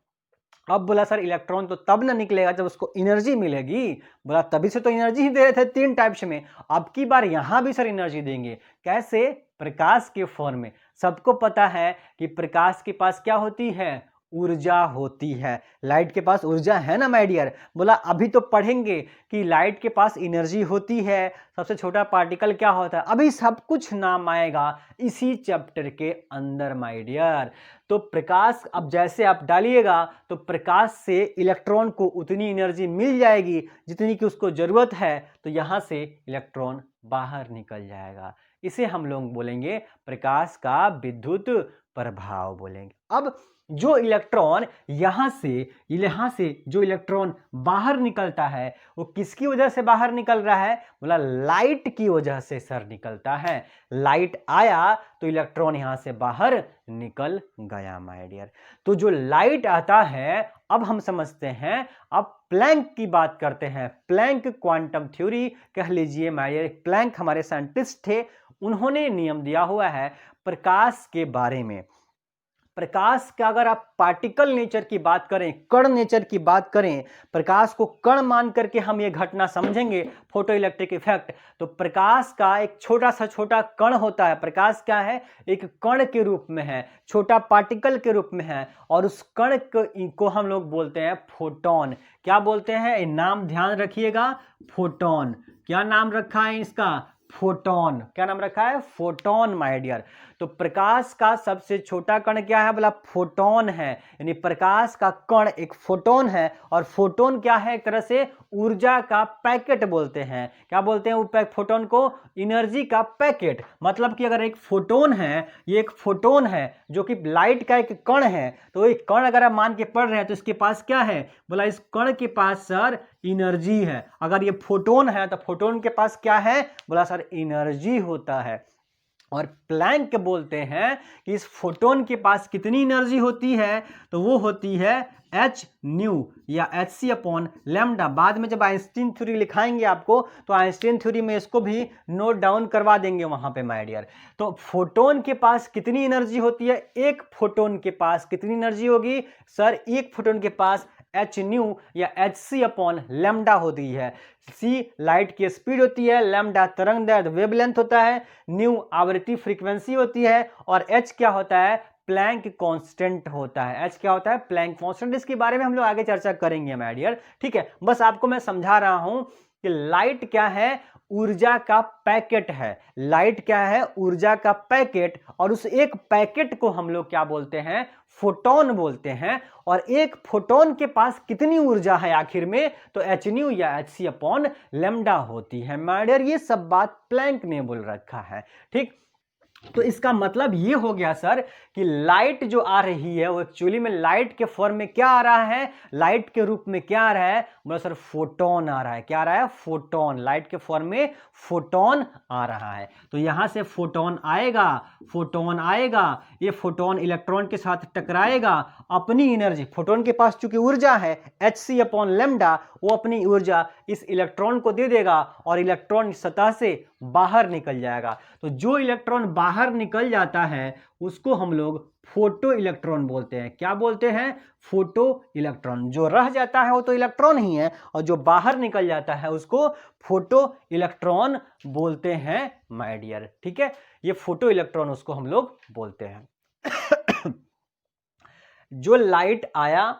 अब बोला सर इलेक्ट्रॉन तो तब ना निकलेगा जब उसको एनर्जी मिलेगी, बोला तभी से तो एनर्जी ही दे रहे थे 3 टाइप्स में, अब की बार यहां भी सर एनर्जी देंगे। कैसे, प्रकाश के फॉर्म में। सबको पता है कि प्रकाश के पास क्या होती है, ऊर्जा होती है। लाइट के पास ऊर्जा है ना माय डियर, बोला अभी तो पढ़ेंगे कि लाइट के पास एनर्जी होती है, सबसे छोटा पार्टिकल क्या होता है, अभी सब कुछ नाम आएगा इसी चैप्टर के अंदर माय डियर। तो प्रकाश अब जैसे आप डालिएगा तो प्रकाश से इलेक्ट्रॉन को उतनी एनर्जी मिल जाएगी जितनी कि उसको जरूरत है, तो यहां से इलेक्ट्रॉन बाहर निकल जाएगा। इसे हम लोग बोलेंगे प्रकाश का विद्युत प्रभाव बोलेंगे। अब जो इलेक्ट्रॉन यहां से जो इलेक्ट्रॉन बाहर निकलता है वो किसकी वजह से बाहर निकल रहा है, बोला लाइट की वजह से सर निकलता है। लाइट आया तो इलेक्ट्रॉन यहां से बाहर निकल गया माय डियर। तो जो लाइट आता है, अब हम समझते हैं, अब प्लैंक की बात करते हैं। प्लैंक क्वांटम थ्योरी कह लीजिए माय डियर, प्लैंक हमारे साइंटिस्ट थे, उन्होंने नियम दिया हुआ है प्रकाश के बारे में। प्रकाश का अगर आप पार्टिकल नेचर की बात करें, कण नेचर की बात करें, प्रकाश को कण मान करके हम ये घटना समझेंगे फोटो इलेक्ट्रिक इफेक्ट, तो प्रकाश का एक छोटा सा छोटा कण होता है। प्रकाश क्या है, एक कण के रूप में है, छोटा पार्टिकल के रूप में है, और उस कण को हम लोग बोलते हैं फोटोन। क्या बोलते हैं, नाम ध्यान रखिएगा, फोटोन। क्या नाम रखा है इसका, फोटोन। क्या नाम रखा है, फोटोन माय डियर। तो प्रकाश का सबसे छोटा कण क्या है, बोला फोटोन है। यानी प्रकाश का कण एक फोटोन है, और फोटोन क्या है, एक तरह से ऊर्जा का पैकेट बोलते हैं। क्या बोलते हैं फोटोन को, एनर्जी का पैकेट। मतलब कि अगर एक फोटोन है, ये एक फोटोन है जो कि लाइट का एक कण है, तो एक कण अगर आप मान के पढ़ रहे हैं तो इसके पास क्या है, बोला इस कण के पास सर एनर्जी है। अगर ये फोटोन है तो फोटोन के पास क्या है, बोला सर एनर्जी होता है। और प्लैंक बोलते हैं कि इस फोटोन के पास कितनी एनर्जी होती है, तो वो होती है एच न्यू या एच सी अपॉन लैम्डा। बाद में जब आइंस्टीन थ्योरी लिखाएंगे आपको, तो आइंस्टीन थ्योरी में इसको भी नोट डाउन करवा देंगे वहां पे माय डियर। तो फोटोन के पास कितनी एनर्जी होती है, एक फोटोन के पास कितनी एनर्जी होगी सर, एक फोटोन के पास एच न्यू या एच सी अपॉन लैम्डा होती है। सी लाइट की स्पीड होती है, लैम्डा तरंग दैर्घ्य वेवलेंथ होता है, न्यू आवृत्ति फ्रीक्वेंसी होती है, और एच क्या होता है, प्लैंक कांस्टेंट होता है। एच क्या होता है, प्लैंक कांस्टेंट। इसके बारे में हम लोग आगे चर्चा करेंगे माय डियर, ठीक है। बस आपको मैं समझा रहा हूं कि लाइट क्या है, ऊर्जा का पैकेट है। लाइट क्या है, ऊर्जा का पैकेट, और उस एक पैकेट को हम लोग क्या बोलते हैं, फोटोन बोलते हैं। और एक फोटोन के पास कितनी ऊर्जा है आखिर में, तो एच न्यू या एच सी अपॉन लैम्डा होती है माय डियर। ये सब बात प्लैंक ने बोल रखा है, ठीक। तो इसका मतलब ये हो गया सर कि लाइट जो आ रही है वो एक्चुअली में लाइट के फॉर्म में क्या आ रहा है, लाइट के रूप में क्या आ रहा है, बोला सर फोटोन आ रहा है। क्या आ रहा है, फोटोन, लाइट के फॉर्म में फोटोन आ रहा है। तो यहां से फोटोन आएगा, फोटोन आएगा, ये फोटोन इलेक्ट्रॉन के साथ टकराएगा, अपनी एनर्जी, फोटोन के पास चूंकि ऊर्जा है एच सी अपॉन लैम्डा, वो अपनी ऊर्जा इस इलेक्ट्रॉन को दे देगा, और इलेक्ट्रॉन सतह से बाहर निकल जाएगा। तो जो इलेक्ट्रॉन बाहर निकल जाता है उसको हम लोग फोटो इलेक्ट्रॉन बोलते हैं। क्या बोलते हैं, फोटो इलेक्ट्रॉन। जो रह जाता है वो तो इलेक्ट्रॉन ही है, और जो बाहर निकल जाता है उसको फोटो इलेक्ट्रॉन बोलते हैं माय डियर, ठीक है। ये फोटो इलेक्ट्रॉन उसको हम लोग बोलते हैं। जो लाइट आया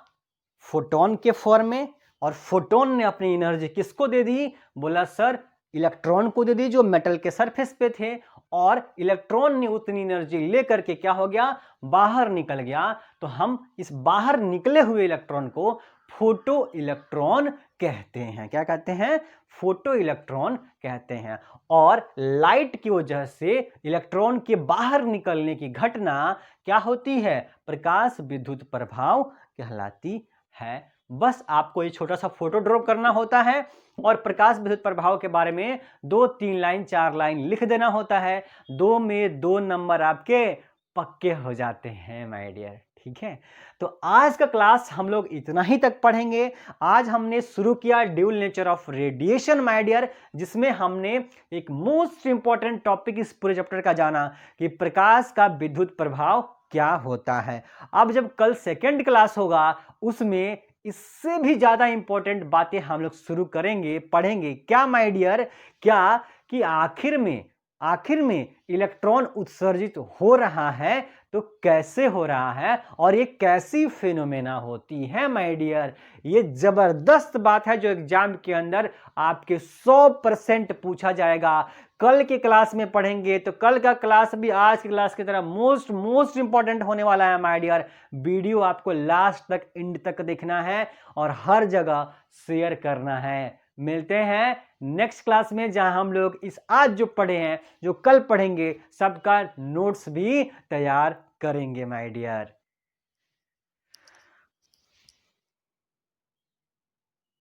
फोटोन के फॉर्म में, और फोटोन ने अपनी एनर्जी किसको दे दी, बोला सर इलेक्ट्रॉन को दे दी जो मेटल के सरफेस पे थे, और इलेक्ट्रॉन ने उतनी एनर्जी लेकर के क्या हो गया, बाहर निकल गया। तो हम इस बाहर निकले हुए इलेक्ट्रॉन को फोटो इलेक्ट्रॉन कहते हैं। क्या कहते हैं, फोटो इलेक्ट्रॉन कहते हैं। और लाइट की वजह से इलेक्ट्रॉन के बाहर निकलने की घटना क्या होती है, प्रकाश विद्युत प्रभाव कहलाती है। बस आपको ये छोटा सा फोटो ड्रॉप करना होता है, और प्रकाश विद्युत प्रभाव के बारे में 2-3 लाइन 4 लाइन लिख देना होता है। 2 में 2 नंबर आपके पक्के हो जाते हैं माय डियर, ठीक है। तो आज का क्लास हम लोग इतना ही तक पढ़ेंगे। आज हमने शुरू किया dual nature of radiation my dear, जिसमें हमने एक मोस्ट इंपॉर्टेंट टॉपिक इस पूरे चैप्टर का जाना कि प्रकाश का विद्युत प्रभाव क्या होता है। अब जब कल सेकेंड क्लास होगा उसमें इससे भी ज्यादा इंपॉर्टेंट बातें हम लोग शुरू करेंगे, पढ़ेंगे। क्या माय डियर, क्या कि आखिर में इलेक्ट्रॉन उत्सर्जित हो रहा है तो कैसे हो रहा है, और ये कैसी फिनोमेना होती है माय डियर। ये जबरदस्त बात है जो एग्जाम के अंदर आपके 100% पूछा जाएगा। कल के क्लास में पढ़ेंगे, तो कल का क्लास भी आज की क्लास की तरह मोस्ट इंपॉर्टेंट होने वाला है माय डियर। वीडियो आपको लास्ट तक, एंड तक देखना है, और हर जगह शेयर करना है। मिलते हैं नेक्स्ट क्लास में, जहां हम लोग इस आज जो पढ़े हैं, जो कल पढ़ेंगे, सबका नोट्स भी तैयार करेंगे माय डियर।